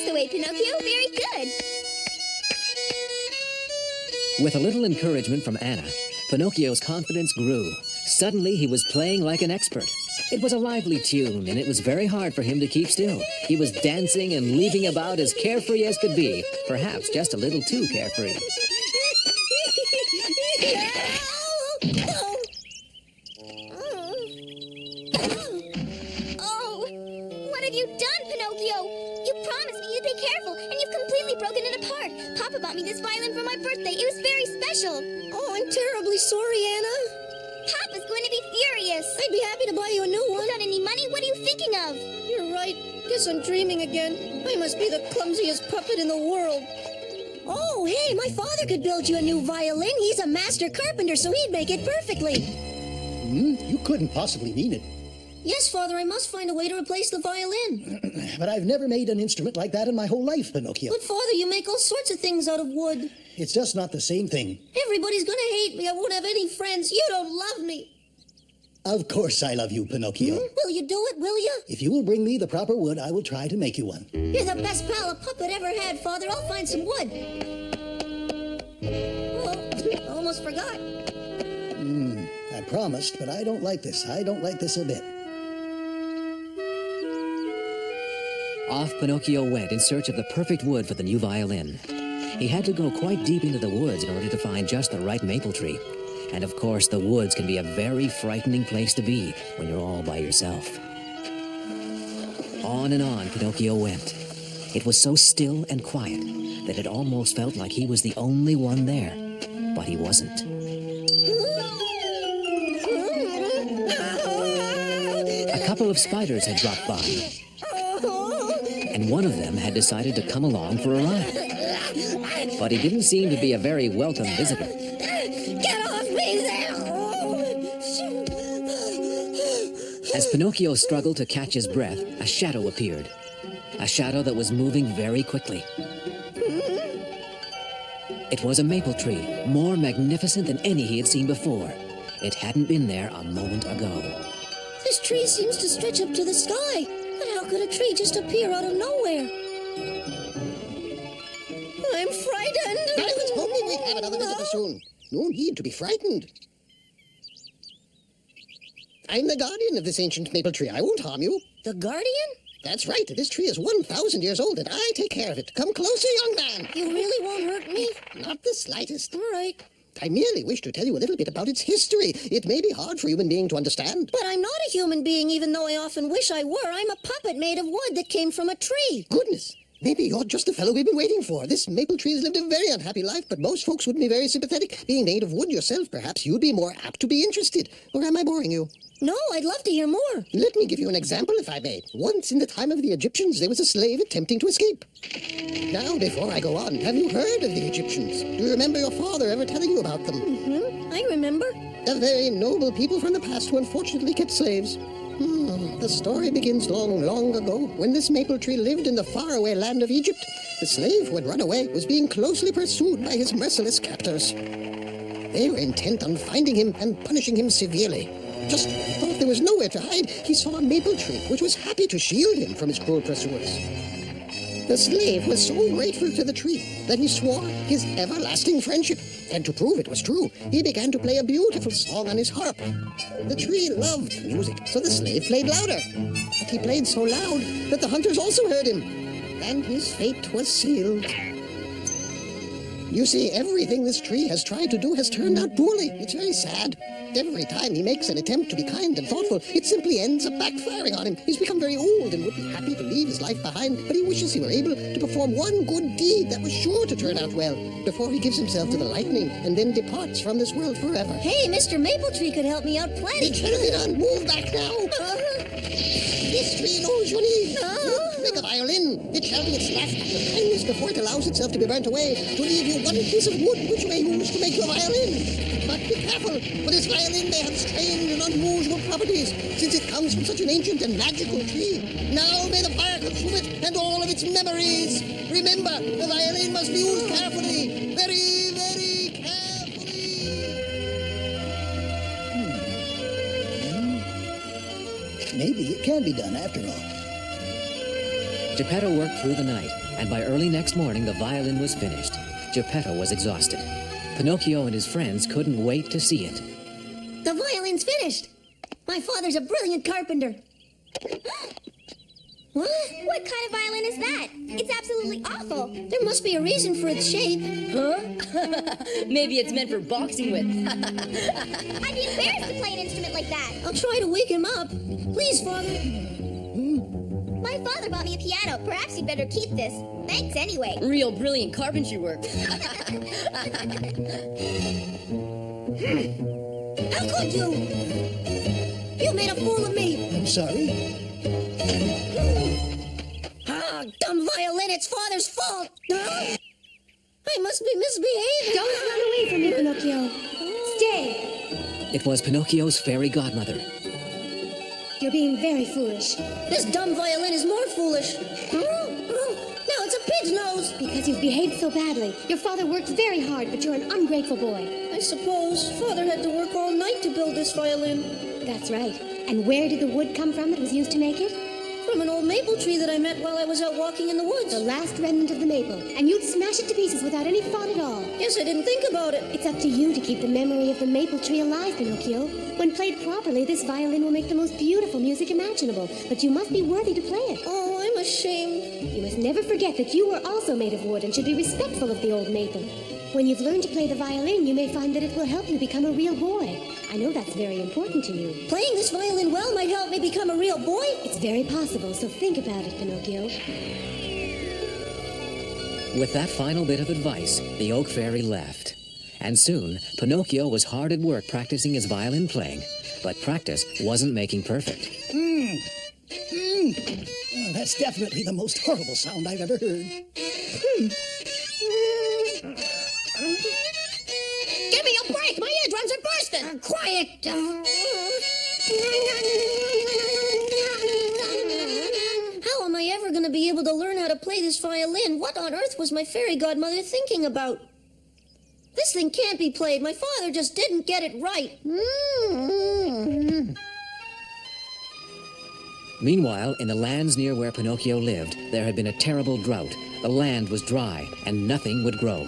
That's the way, Pinocchio. Very good. With a little encouragement from Anna, Pinocchio's confidence grew. Suddenly, he was playing like an expert. It was a lively tune, and it was very hard for him to keep still. He was dancing and leaping about as carefree as could be, perhaps just a little too carefree. Oh, what have you done, Pinocchio? You promised me you'd be careful, and you've completely broken it apart. Papa bought me this violin for my birthday. It was very special. Oh, I'm terribly sorry, Anna. Papa's going to be furious. I'd be happy to buy you a new one. Without any money, what are you thinking of? You're right. Guess I'm dreaming again. I must be the clumsiest puppet in the world. Oh, hey, my father could build you a new violin. He's a master carpenter, so he'd make it perfectly. You couldn't possibly mean it. Yes, Father, I must find a way to replace the violin. But I've never made an instrument like that in my whole life, Pinocchio. But, Father, you make all sorts of things out of wood. It's just not the same thing. Everybody's gonna hate me. I won't have any friends. You don't love me. Of course I love you, Pinocchio. Will you do it, will you? If you will bring me the proper wood, I will try to make you one. You're the best pal a puppet ever had, Father. I'll find some wood. Oh, almost forgot. I promised, but I don't like this. I don't like this a bit. Off Pinocchio went in search of the perfect wood for the new violin. He had to go quite deep into the woods in order to find just the right maple tree. And of course, the woods can be a very frightening place to be when you're all by yourself. On and on Pinocchio went. It was so still and quiet that it almost felt like he was the only one there. But he wasn't. A couple of spiders had dropped by, and one of them had decided to come along for a ride. But he didn't seem to be a very welcome visitor. Get off me there! As Pinocchio struggled to catch his breath, a shadow appeared. A shadow that was moving very quickly. It was a maple tree, more magnificent than any he had seen before. It hadn't been there a moment ago. This tree seems to stretch up to the sky. But how could a tree just appear out of nowhere? I'm frightened. I was hoping we'd have another visitor soon. No need to be frightened. I'm the guardian of this ancient maple tree. I won't harm you. The guardian? That's right. This tree is 1,000 years old, and I take care of it. Come closer, young man. You really won't hurt me? Not the slightest. All right. I merely wish to tell you a little bit about its history. It may be hard for a human being to understand. But I'm not a human being, even though I often wish I were. I'm a puppet made of wood that came from a tree. Goodness. Maybe you're just the fellow we've been waiting for. This maple tree has lived a very unhappy life, but most folks wouldn't be very sympathetic. Being made of wood yourself, perhaps you'd be more apt to be interested. Or am I boring you? No, I'd love to hear more. Let me give you an example, if I may. Once in the time of the Egyptians, there was a slave attempting to escape. Now, before I go on, have you heard of the Egyptians? Do you remember your father ever telling you about them? I remember. A very noble people from the past who unfortunately kept slaves. The story begins long, long ago, when this maple tree lived in the faraway land of Egypt. The slave who had run away was being closely pursued by his merciless captors. They were intent on finding him and punishing him severely. Just when he thought there was nowhere to hide, he saw a maple tree which was happy to shield him from his cruel pursuers. The slave was so grateful to the tree that he swore his everlasting friendship. And to prove it was true, he began to play a beautiful song on his harp. The tree loved music, so the slave played louder. But he played so loud that the hunters also heard him. And his fate was sealed. You see, everything this tree has tried to do has turned out poorly. It's very sad. Every time he makes an attempt to be kind and thoughtful, it simply ends up backfiring on him. He's become very old and would be happy to leave his life behind, but he wishes he were able to perform one good deed that was sure to turn out well before he gives himself to the lightning and then departs from this world forever. Hey, Mr. Maple Tree could help me out plenty. It move back now. This tree knows your need. Make a violin. It shall be its last act of kindness before it allows itself to be burnt away, to leave you one piece of wood which you may use to make your violin. But be careful, for this violin may have strange and unusual properties, since it comes from such an ancient and magical tree. Now may the fire consume it and all of its memories. Remember, the violin must be used carefully, very, very carefully. Maybe it can be done after all. Geppetto worked through the night, and by early next morning the violin was finished. Geppetto was exhausted. Pinocchio and his friends couldn't wait to see it. The violin's finished. My father's a brilliant carpenter. What? What kind of violin is that? It's absolutely awful. There must be a reason for its shape. Huh? Maybe it's meant for boxing with. I'd be embarrassed to play an instrument like that. I'll try to wake him up. Please, Father. My father bought me a piano. Perhaps you'd better keep this. Thanks anyway. Real brilliant carpentry work. How could you? You made a fool of me. I'm sorry. Ah, dumb violin, it's Father's fault. Huh? I must be misbehaving. Don't run away from me, Pinocchio. Stay. It was Pinocchio's fairy godmother. You're being very foolish. This dumb violin is more foolish. Now it's a pig's nose. Because you've behaved so badly. Your father worked very hard, but you're an ungrateful boy. I suppose Father had to work all night to build this violin. That's right. And where did the wood come from that was used to make it? From an old maple tree that I met while I was out walking in the woods. The last remnant of the maple. And you'd smash it to pieces without any thought at all. Yes, I didn't think about it. It's up to you to keep the memory of the maple tree alive, Pinocchio. When played properly, this violin will make the most beautiful music imaginable. But you must be worthy to play it. Oh, I'm ashamed. You must never forget that you were also made of wood and should be respectful of the old maple. When you've learned to play the violin, you may find that it will help you become a real boy. I know that's very important to you. Playing this violin well might help me become a real boy. It's very possible, so think about it, Pinocchio. With that final bit of advice, the Oak Fairy left. And soon, Pinocchio was hard at work practicing his violin playing. But practice wasn't making perfect. Oh, that's definitely the most horrible sound I've ever heard. Give me a break! My eardrums are bursting! Quiet! How am I ever going to be able to learn how to play this violin? What on earth was my fairy godmother thinking about? This thing can't be played. My father just didn't get it right. Meanwhile, in the lands near where Pinocchio lived, there had been a terrible drought. The land was dry, and nothing would grow.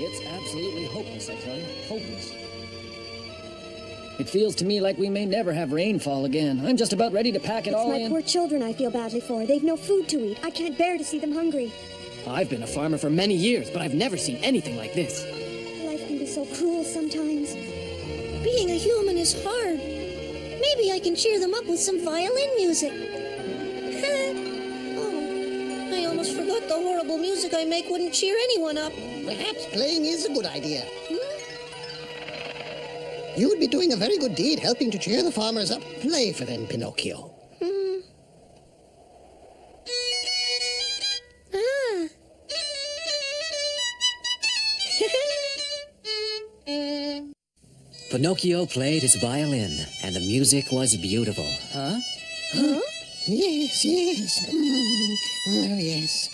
It's absolutely hopeless, I tell you. Hopeless. It feels to me like we may never have rainfall again. I'm just about ready to pack it all It's my in. poor children I feel badly for. They've no food to eat. I can't bear to see them hungry. I've been a farmer for many years, but I've never seen anything like this. Life can be so cruel sometimes. Being a human is hard. Maybe I can cheer them up with some violin music. Oh, I almost forgot the horrible music I make wouldn't cheer anyone up. Perhaps playing is a good idea. You would be doing a very good deed helping to cheer the farmers up. Play for them, Pinocchio. Pinocchio played his violin, and the music was beautiful. Huh? Yes, yes. Oh, yes.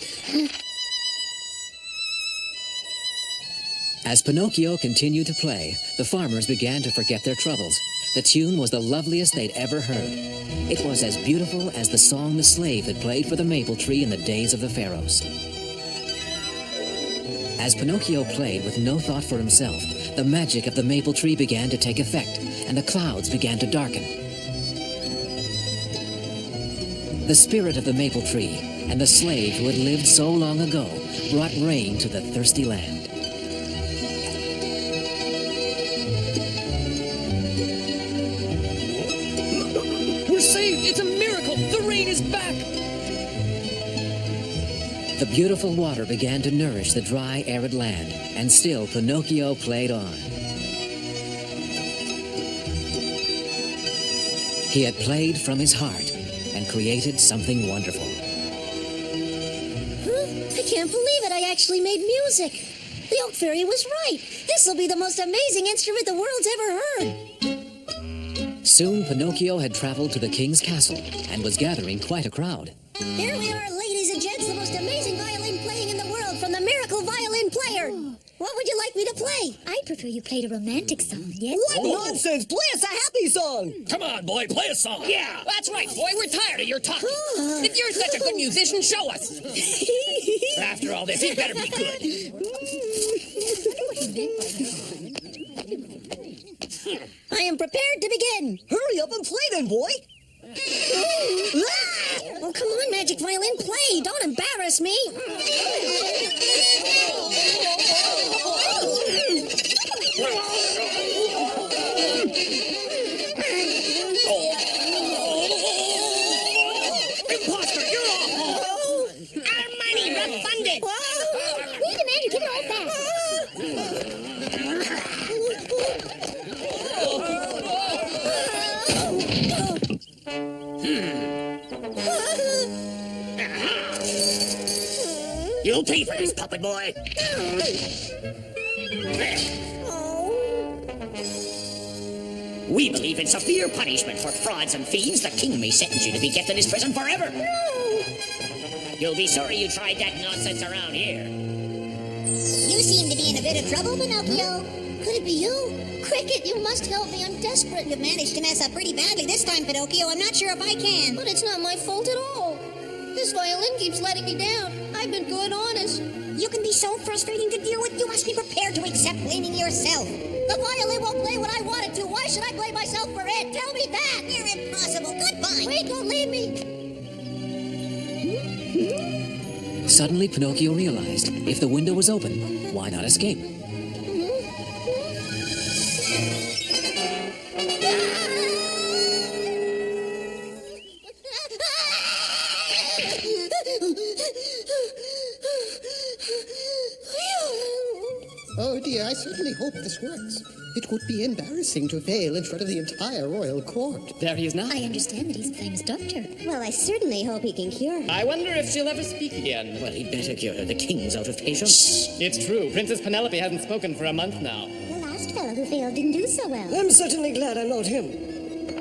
As Pinocchio continued to play, the farmers began to forget their troubles. The tune was the loveliest they'd ever heard. It was as beautiful as the song the slave had played for the maple tree in the days of the pharaohs. As Pinocchio played with no thought for himself, the magic of the maple tree began to take effect, and the clouds began to darken. The spirit of the maple tree and the slave who had lived so long ago brought rain to the thirsty land. We're saved! It's a miracle! The rain is back! The beautiful water began to nourish the dry, arid land, and still Pinocchio played on. He had played from his heart and created something wonderful. I can't believe it. I actually made music. The Oak Fairy was right. This will be the most amazing instrument the world's ever heard. Soon Pinocchio had traveled to the king's castle and was gathering quite a crowd. Here we are, ladies and gents, the most amazing violin playing in the world from the miracle violin player. What would you like me to play? I'd prefer you played a romantic song, yes? What nonsense! Play us a happy song! Come on, boy, play a song. Yeah, that's right, boy. We're tired of your talking. If you're such a good musician, show us. After all this, he better be good. I am prepared to begin. Hurry up and play then, boy! Oh, come on, Magic Violin, play. Don't embarrass me. Imposter, you're awful. Our money refunded. We demand you give it all back. You'll pay for this, puppet boy. We believe in severe punishment for frauds and fiends. The king may sentence you to be kept in his prison forever. You'll be sorry you tried that nonsense around here. You seem to be in a bit of trouble, Pinocchio. Could it be you? Cricket, you must help me. I'm desperate. You've managed to mess up pretty badly this time, Pinocchio. I'm not sure if I can. But it's not my fault at all. This violin keeps letting me down. I've been good, honest. You can be so frustrating to deal with. You must be prepared to accept blaming yourself. The violin won't play what I want it to. Why should I blame myself for it? Tell me that. You're impossible. Goodbye. Wait, don't leave me. Suddenly, Pinocchio realized if the window was open, why not escape? Oh dear, I certainly hope this works. It would be embarrassing to fail in front of the entire royal court. There he is now. I understand that he's a famous doctor. Well, I certainly hope he can cure her. I wonder if she'll ever speak again. Well, he'd better cure her. The king's out of patience. It's true. Princess Penelope hasn't spoken for a month now. The last fellow who failed didn't do so well. I'm certainly glad I'm not him.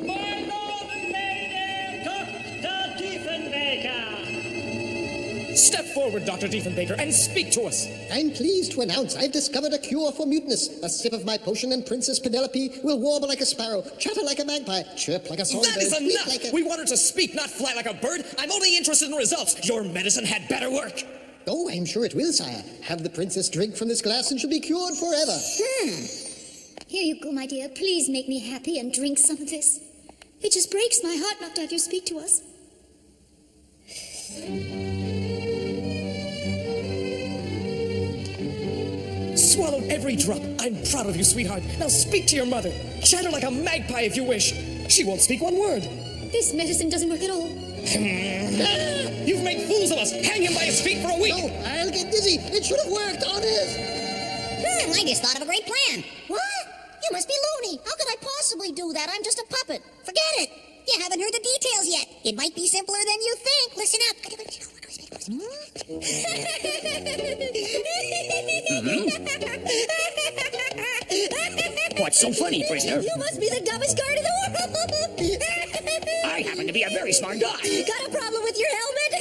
My lord and lady, Dr. Diefenbaker! Step forward, Dr. Diefenbaker, and speak to us. I'm pleased to announce I've discovered a cure for muteness. A sip of my potion and Princess Penelope will warble like a sparrow, chatter like a magpie, chirp like a songbird. That is tweet enough! like a... We want her to speak, not fly like a bird. I'm only interested in results. Your medicine had better work. Oh, I'm sure it will, sire. Have the princess drink from this glass and she'll be cured forever. Here you go, my dear. Please make me happy and drink some of this. It just breaks my heart not to have you speak to us. Swallowed every drop. I'm proud of you, sweetheart. Now speak to your mother. Chatter like a magpie if you wish. She won't speak one word. This medicine doesn't work at all. You've made fools of us. Hang him by his feet for a week. No, I'll get dizzy. It should have worked, honest. I just thought of a great plan. What? You must be loony. How could I possibly do that? I'm just a puppet. Forget it. You haven't heard the details yet. It might be simpler than you think. Listen up. What's so funny, prisoner? You must be the dumbest guard in the world. I happen to be a very smart guy. Got a problem with your helmet?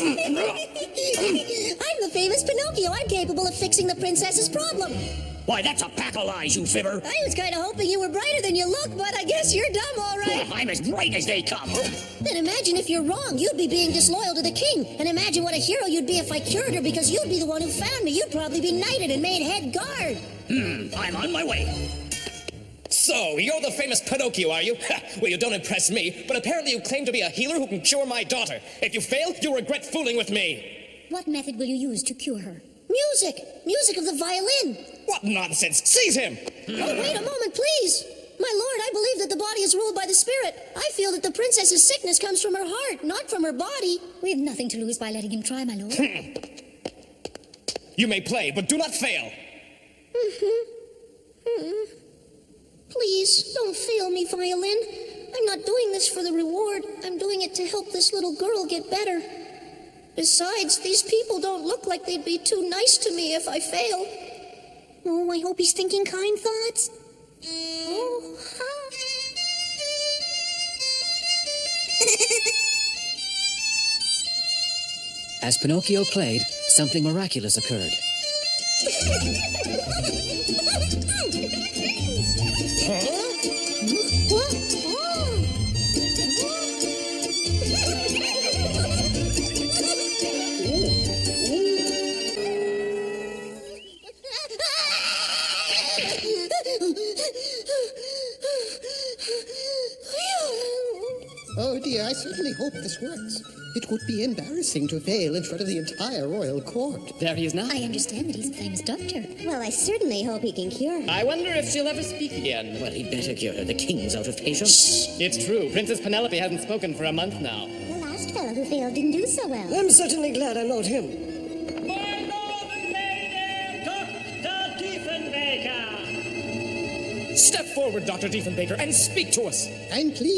I'm the famous Pinocchio. I'm capable of fixing the princess's problem. Why, that's a pack of lies, you fibber. I was kind of hoping you were brighter than you look, but I guess you're dumb, all right. I'm as bright as they come. Then imagine if you're wrong. You'd be being disloyal to the king. And imagine what a hero you'd be if I cured her, because you'd be the one who found me. You'd probably be knighted and made head guard. I'm on my way. So, you're the famous Pinocchio, are you? Well, you don't impress me, but apparently you claim to be a healer who can cure my daughter. If you fail, you'll regret fooling with me. What method will you use to cure her? Music. Music of the violin. What nonsense! Seize him! Oh, wait a moment, please. My lord, I believe that the body is ruled by the spirit. I feel that the princess's sickness comes from her heart, not from her body. We have nothing to lose by letting him try, my lord. You may play, but do not fail. Please, don't fail me, violin. I'm not doing this for the reward. I'm doing it to help this little girl get better. Besides, these people don't look like they'd be too nice to me if I fail. Oh, I hope he's thinking kind thoughts. Oh, As Pinocchio played, something miraculous occurred. Oh dear, I certainly hope this works. It would be embarrassing to fail in front of the entire royal court. There he is now. I understand that he's a famous doctor. Well, I certainly hope he can cure her. I wonder if she'll ever speak again. Well, he'd better cure her. The king's out of patience. It's true. Princess Penelope hasn't spoken for a month now. The last fellow who failed didn't do so well. I'm certainly glad I'm not him. My lord and lady, Dr. Diefenbaker! Step forward, Dr. Diefenbaker, and speak to us. And please